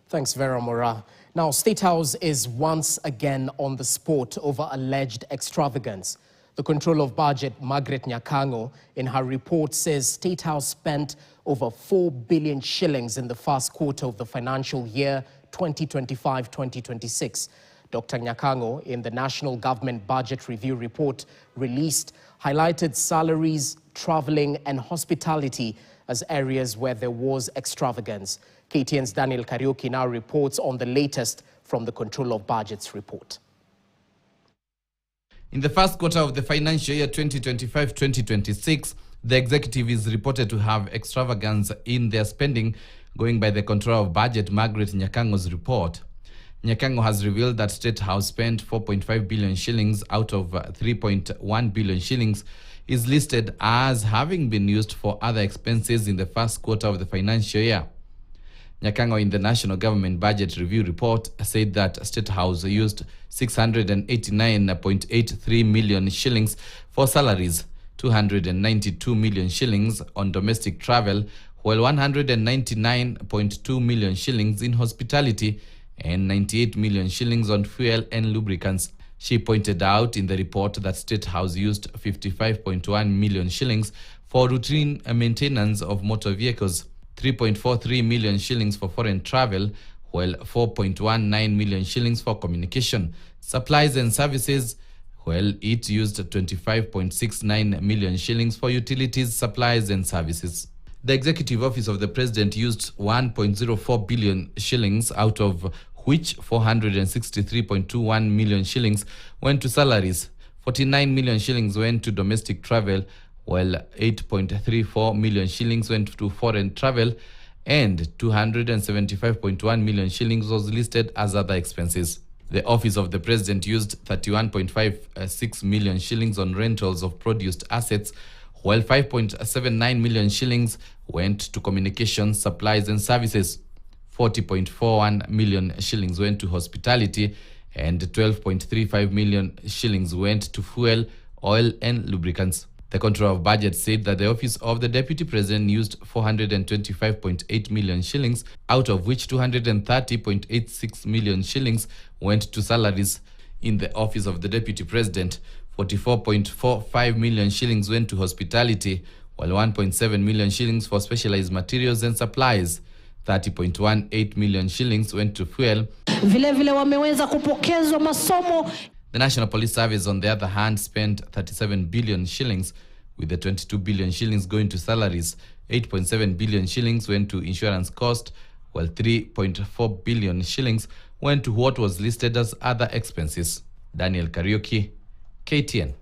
Thanks, Vera Mora. Now, State House is once again on the spot over alleged extravagance. The Controller of Budget, Margaret Nyakango, in her report says State House spent over 4 billion shillings in the first quarter of the financial year 2025-2026. Dr. Nyakango, in the National Government Budget Review report released, highlighted salaries, travelling and hospitality as areas where there was extravagance. KTN's Daniel Kariuki now reports on the latest from the Controller of Budget's report. In the first quarter of the financial year 2025-2026, the executive is reported to have extravagance in their spending, going by the Controller of Budget, Margaret Nyakango's report. Nyakango has revealed that State House spent 4.5 billion shillings out of 3.1 billion shillings is listed as having been used for other expenses in the first quarter of the financial year. Nyakango, in the National Government Budget Review report, said that State House used 689.83 million shillings for salaries, 292 million shillings on domestic travel, while 199.2 million shillings in hospitality and 98 million shillings on fuel and lubricants. She pointed out in the report that State House used 55.1 million shillings for routine maintenance of motor vehicles, 3.43 million shillings for foreign travel, while 4.19 million shillings for communication, supplies and services, while it used 25.69 million shillings for utilities, supplies and services. The Executive Office of the President used 1.04 billion shillings, out of which 463.21 million shillings went to salaries, 49 million shillings went to domestic travel, while 8.34 million shillings went to foreign travel, and 275.1 million shillings was listed as other expenses. The Office of the President used 31.56 million shillings on rentals of produced assets, while 5.79 million shillings went to communications, supplies and services. 40.41 million shillings went to hospitality, and 12.35 million shillings went to fuel, oil and lubricants. The Controller of Budget said that the Office of the Deputy President used 425.8 million shillings, out of which 230.86 million shillings went to salaries. In the Office of the Deputy President, 44.45 million shillings went to hospitality, while 1.7 million shillings for specialized materials and supplies. 30.18 million shillings went to fuel. The National Police Service, on the other hand, spent 37 billion shillings, with the 22 billion shillings going to salaries. 8.7 billion shillings went to insurance cost, while 3.4 billion shillings went to what was listed as other expenses. Daniel Kariuki, KTN.